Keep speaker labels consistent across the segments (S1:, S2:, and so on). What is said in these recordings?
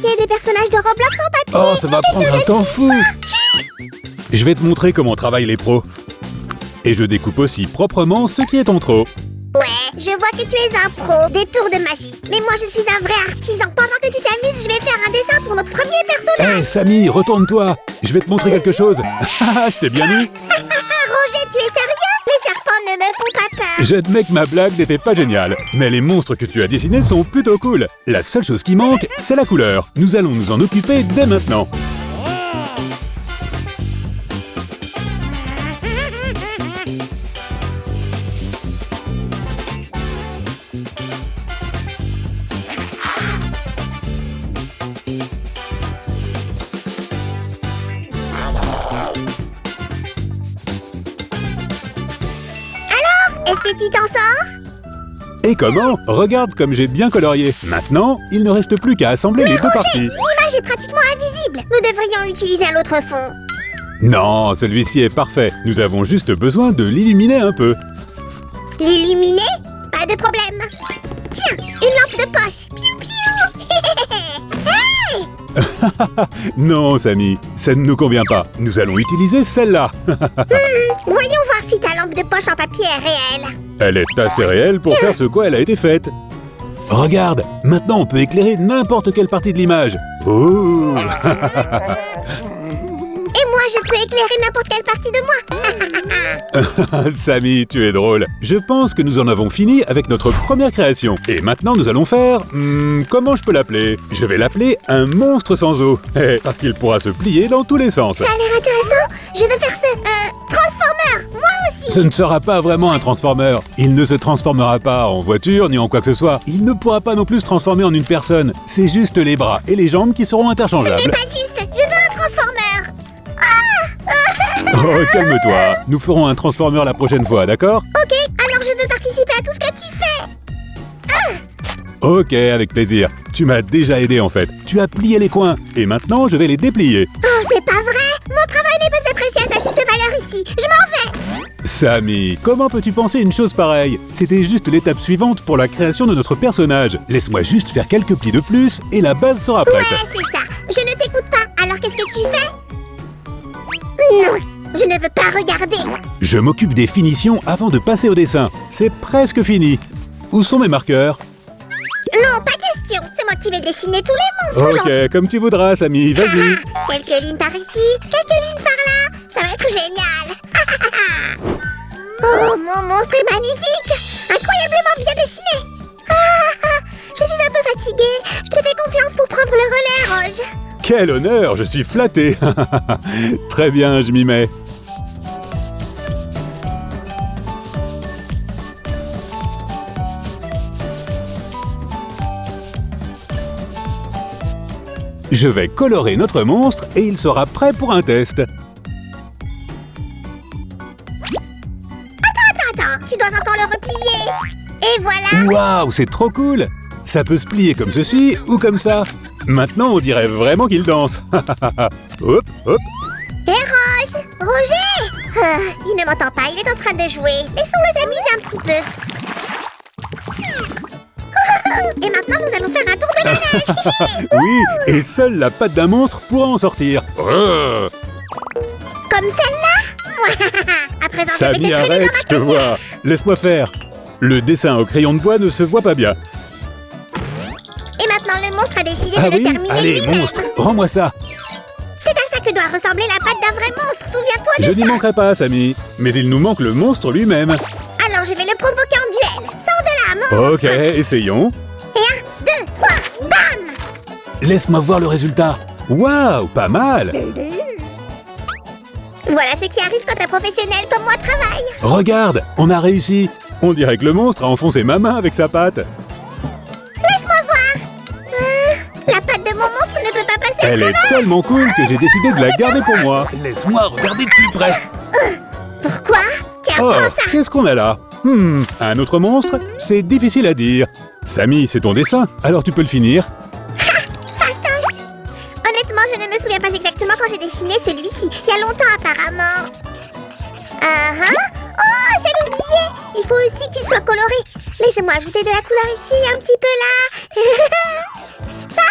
S1: fabriquer des personnages de Roblox en papier.
S2: Oh, ça va prendre un temps fou. Je vais te montrer comment travaillent les pros. Et je découpe aussi proprement ce qui est en trop.
S1: Ouais, je vois que tu es un pro des tours de magie. Mais moi, je suis un vrai artisan. Pendant que tu t'amuses, je vais faire un dessin pour notre premier personnage.
S2: Hé, Samy, retourne-toi. Je vais te montrer quelque chose. Je t'ai bien eu.
S1: Roger, tu es sérieux? Les serpents ne me font pas peur.
S2: J'admets que ma blague n'était pas géniale. Mais les monstres que tu as dessinés sont plutôt cool. La seule chose qui manque, c'est la couleur. Nous allons nous en occuper dès maintenant.
S1: Est-ce que tu t'en sors?
S2: Et comment? Regarde comme j'ai bien colorié. Maintenant, il ne reste plus qu'à assembler les deux parties.
S1: L'image est pratiquement invisible. Nous devrions utiliser un autre fond.
S2: Non, celui-ci est parfait. Nous avons juste besoin de l'illuminer un peu.
S1: L'illuminer? Pas de problème. Tiens, une lampe de poche. Piou piou. Hey!
S2: Non, Samy, ça ne nous convient pas. Nous allons utiliser celle-là.
S1: Voyons voir si ta lampe de poche en papier est réelle.
S2: Elle est assez réelle pour faire ce quoi elle a été faite. Regarde, maintenant on peut éclairer n'importe quelle partie de l'image. Oh!
S1: Et moi, je peux éclairer n'importe quelle partie de moi.
S2: Samy, tu es drôle. Je pense que nous en avons fini avec notre première création. Et maintenant, nous allons faire... comment je peux l'appeler? Je vais l'appeler un monstre sans os. Parce qu'il pourra se plier dans tous les sens.
S1: Ça a l'air intéressant. Je veux faire ce... Transformer. Moi aussi.
S2: Ce ne sera pas vraiment un Transformer. Il ne se transformera pas en voiture ni en quoi que ce soit. Il ne pourra pas non plus se transformer en une personne. C'est juste les bras et les jambes qui seront
S1: Ce
S2: interchangeables.
S1: n'est pas juste. Je veux un Transformer.
S2: Oh, calme-toi. Nous ferons un Transformer la prochaine fois, d'accord?
S1: Ok, alors je veux participer à tout ce que tu fais.
S2: Ok, avec plaisir. Tu m'as déjà aidé en fait. Tu as plié les coins. Et maintenant, je vais les déplier.
S1: Oh, c'est pas vrai. Mon travail n'est pas apprécié à sa juste valeur ici. Je m'en vais.
S2: Samy, comment peux-tu penser une chose pareille? C'était juste l'étape suivante pour la création de notre personnage. Laisse-moi juste faire quelques plis de plus et la base sera prête.
S1: Ouais, c'est ça. Je ne t'écoute pas. Alors qu'est-ce que tu fais? Non, je ne veux pas regarder.
S2: Je m'occupe des finitions avant de passer au dessin. C'est presque fini. Où sont mes marqueurs?
S1: Non, pas question. C'est moi qui vais dessiner tous les monstres aujourd'hui.
S2: Ok, comme tu voudras, Samy, vas-y.
S1: Quelques lignes par ici, quelques lignes par là. Ça va être génial. Oh, mon monstre est magnifique. Incroyablement bien dessiné. Je suis un peu fatiguée. Je te fais confiance pour prendre le relais, Roge.
S2: Quel honneur, je suis flatté. Très bien, je m'y mets. Je vais colorer notre monstre et il sera prêt pour un test.
S1: Attends, tu dois encore le replier. Et voilà.
S2: Waouh, c'est trop cool. Ça peut se plier comme ceci ou comme ça. Maintenant, on dirait vraiment qu'il danse. Hop, hop.
S1: Et Roger. Il ne m'entend pas, il est en train de jouer. Laissons-le s'amuser un petit peu. Et maintenant, nous allons faire un tour de manège.
S2: Oui, et seule la patte d'un monstre pourra en sortir.
S1: Comme celle-là. À présent, je vais
S2: Samy,
S1: te traîner
S2: arrête,
S1: dans
S2: je te vois. Laisse-moi faire. Le dessin au crayon de bois ne se voit pas bien.
S1: Et maintenant, le monstre a décidé
S2: Ah
S1: de le
S2: oui?
S1: terminer
S2: Allez,
S1: lui-même.
S2: monstre, rends-moi ça.
S1: C'est à ça que doit ressembler la patte d'un vrai monstre. Souviens-toi de
S2: Je
S1: ça.
S2: n'y manquerai pas, Samy. Mais il nous manque le monstre lui-même.
S1: Alors, je vais le provoquer en duel. Sors de là, monstre.
S2: Ok, essayons.
S1: Et 1, 2, 3, bam.
S2: Laisse-moi voir le résultat. Waouh, pas mal.
S1: Voilà ce qui arrive quand un professionnel comme moi travaille.
S2: Regarde, on a réussi. On dirait que le monstre a enfoncé ma main avec sa patte.
S1: Laisse-moi voir. La patte de mon monstre ne peut pas passer.
S2: Elle est tellement cool que j'ai décidé de la garder pour moi. Laisse-moi regarder de plus près.
S1: Pourquoi? Tiens,
S2: Oh,
S1: prends ça.
S2: qu'est-ce qu'on a là? Un autre monstre? C'est difficile à dire. Samy, c'est ton dessin, alors tu peux le finir.
S1: Fastoche. Honnêtement, je ne me souviens pas exactement quand j'ai dessiné celui-ci. Il y a longtemps, apparemment. Oh, j'allais oublier. Il faut aussi qu'il soit coloré. Laissez-moi ajouter de la couleur ici, un petit peu là.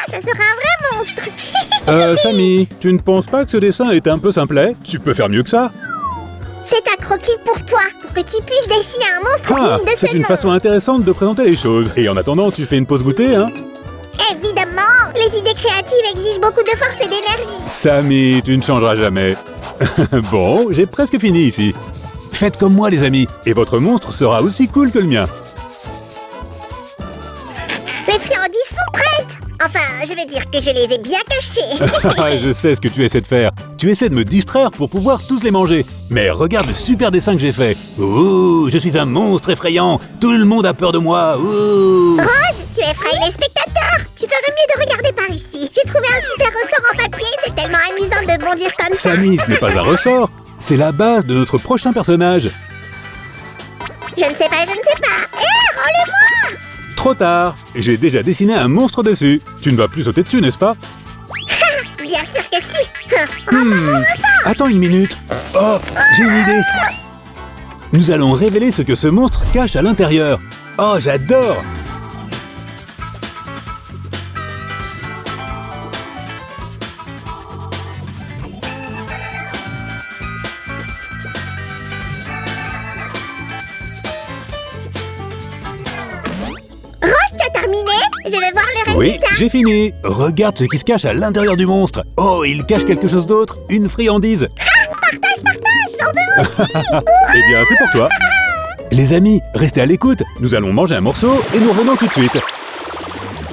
S1: Ça sera un vrai monstre.
S2: Samy, tu ne penses pas que ce dessin est un peu simplet? Tu peux faire mieux que ça?
S1: C'est un croquis pour toi, pour que tu puisses dessiner un monstre
S2: Ah,
S1: digne de
S2: c'est
S1: ce
S2: une
S1: nom.
S2: façon intéressante de présenter les choses. Et en attendant, tu fais une pause goûter, hein?
S1: Évidemment, les idées créatives exigent beaucoup de force et d'énergie.
S2: Samy, tu ne changeras jamais. Bon, j'ai presque fini ici. Faites comme moi, les amis, et votre monstre sera aussi cool que le mien.
S1: Les friandises sont prêtes. Enfin, je veux dire que je les ai bien cachées.
S2: Je sais ce que tu essaies de faire. Tu essaies de me distraire pour pouvoir tous les manger. Mais regarde le super dessin que j'ai fait. Ouh, je suis un monstre effrayant. Tout le monde a peur de moi. Ouh.
S1: Roge, tu effraies les spectateurs. Tu ferais mieux de regarder par ici. J'ai trouvé un super ressort en papier. C'est tellement amusant de bondir comme ça.
S2: Samy, ce n'est pas un ressort. C'est la base de notre prochain personnage.
S1: Je ne sais pas, je ne sais pas. Hé, rends-le-moi.
S2: Trop tard. J'ai déjà dessiné un monstre dessus. Tu ne vas plus sauter dessus, n'est-ce pas?
S1: Bien sûr que si. Rends-moi mon ressort.
S2: Attends une minute. Oh, j'ai une idée. Nous allons révéler ce que ce monstre cache à l'intérieur. Oh, j'adore.
S1: Roche, tu as terminé? Je veux voir le
S2: Oui,
S1: résultat.
S2: j'ai fini. Regarde ce qui se cache à l'intérieur du monstre. Oh, il cache quelque chose d'autre. Une friandise.
S1: Partage, j'en veux aussi.
S2: Eh bien, c'est pour toi. Les amis, restez à l'écoute. Nous allons manger un morceau et nous revenons tout de suite.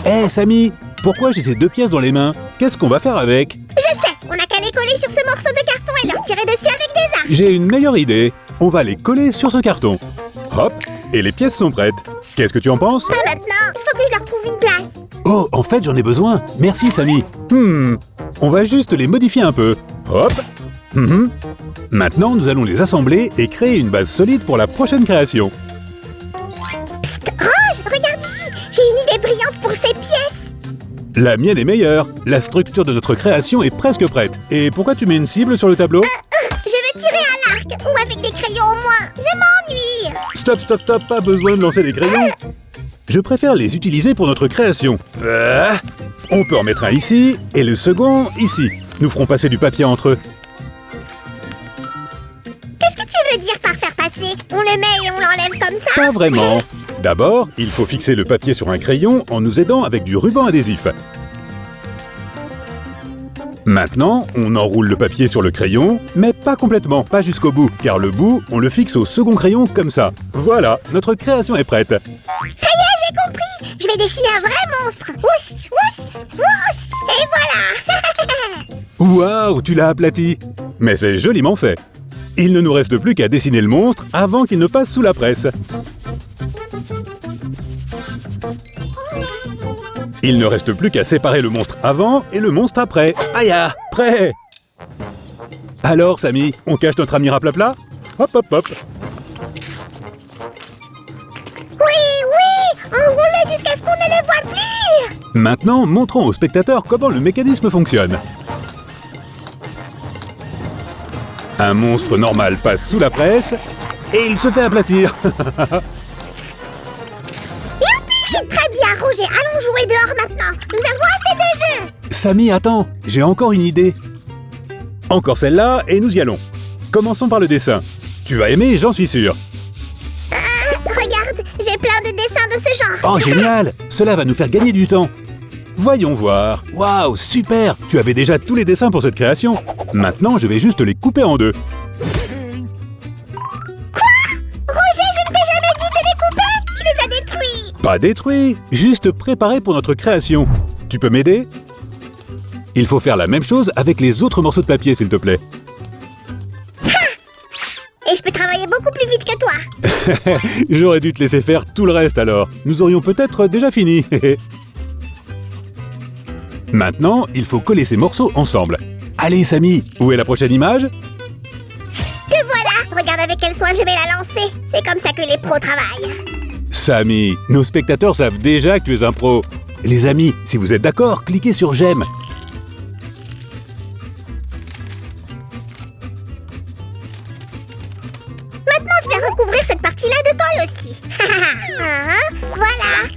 S2: Hé, Samy, pourquoi j'ai ces 2 pièces dans les mains? Qu'est-ce qu'on va faire avec?
S1: Je sais, on n'a qu'à les coller sur ce morceau de carton et leur tirer dessus avec des arcs.
S2: J'ai une meilleure idée. On va les coller sur ce carton. Hop, et les pièces sont prêtes. Qu'est-ce que tu en penses?
S1: Pas maintenant, il faut que je leur trouve une place.
S2: Oh, en fait, j'en ai besoin. Merci, Samy. On va juste les modifier un peu. Hop. Maintenant, nous allons les assembler et créer une base solide pour la prochaine création.
S1: Roche, regarde ici, j'ai une idée brillante pour ces pièces.
S2: La mienne est meilleure. La structure de notre création est presque prête. Et pourquoi tu mets une cible sur le tableau?
S1: Je veux tirer à l'arc ou avec des crayons au moins. Je m'ennuie.
S2: Stop, stop, stop, pas besoin de lancer des crayons. Je préfère les utiliser pour notre création. On peut en mettre un ici et le second ici. Nous ferons passer du papier entre eux.
S1: Qu'est-ce que tu veux dire par faire passer? On le met et on l'enlève comme ça?
S2: Pas vraiment. D'abord, il faut fixer le papier sur un crayon en nous aidant avec du ruban adhésif. Maintenant, on enroule le papier sur le crayon, mais pas complètement, pas jusqu'au bout, car le bout, on le fixe au second crayon comme ça. Voilà, notre création est prête.
S1: Ça y est, j'ai compris. Je vais dessiner un vrai monstre. Wouch, wouch, wouch. Et voilà.
S2: Waouh, tu l'as aplati. Mais c'est joliment fait. Il ne nous reste plus qu'à dessiner le monstre avant qu'il ne passe sous la presse. Il ne reste plus qu'à séparer le monstre avant et le monstre après. Aïe, prêt. Alors, Samy, on cache notre ami Raplapla? Hop, hop, hop.
S1: Oui, enroule-le jusqu'à ce qu'on ne le voit plus.
S2: Maintenant, montrons aux spectateurs comment le mécanisme fonctionne. Un monstre normal passe sous la presse et il se fait aplatir.
S1: Youpi, très bien, Roger. Allons jouer dehors maintenant. Nous avons assez de jeux.
S2: Samy, attends, j'ai encore une idée. Encore celle-là et nous y allons. Commençons par le dessin. Tu vas aimer, j'en suis sûr.
S1: Regarde, j'ai plein de dessins de ce genre.
S2: Oh, génial! Cela va nous faire gagner du temps. Voyons voir. Waouh, super! Tu avais déjà tous les dessins pour cette création. Maintenant, je vais juste les couper en deux.
S1: Roger, je ne t'ai jamais dit de les couper. Tu les as détruits.
S2: Pas détruits, juste préparés pour notre création. Tu peux m'aider? Il faut faire la même chose avec les autres morceaux de papier, s'il te plaît.
S1: Et je peux travailler beaucoup plus vite que toi.
S2: J'aurais dû te laisser faire tout le reste alors. Nous aurions peut-être déjà fini. Maintenant, il faut coller ces morceaux ensemble. Allez, Samy, où est la prochaine image?
S1: Te voilà. Regarde avec quel soin je vais la lancer. C'est comme ça que les pros travaillent.
S2: Samy, nos spectateurs savent déjà que tu es un pro. Les amis, si vous êtes d'accord, cliquez sur j'aime.
S1: Maintenant, je vais recouvrir cette partie-là de colle aussi. Voilà.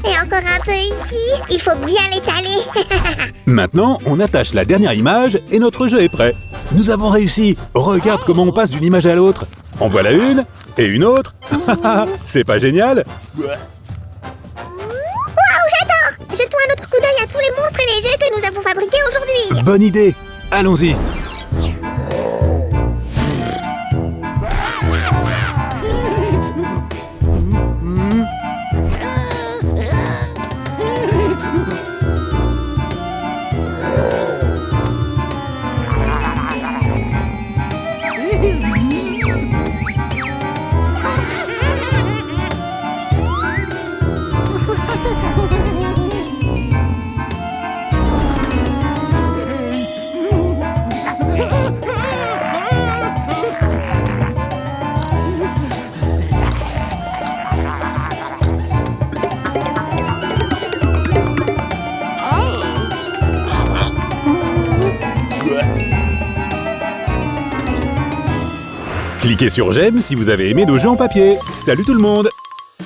S1: Et encore un peu ici. Il faut bien l'étaler.
S2: Maintenant, on attache la dernière image et notre jeu est prêt. Nous avons réussi. Regarde comment on passe d'une image à l'autre. En voilà une et une autre. C'est pas génial?
S1: Waouh, j'adore! Jetons un autre coup d'œil à tous les monstres et les jeux que nous avons fabriqués aujourd'hui.
S2: Bonne idée. Allons-y. Cliquez sur j'aime si vous avez aimé nos jeux en papier. Salut tout le monde!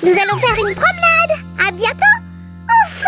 S1: Nous allons faire une promenade. À bientôt. Ouf!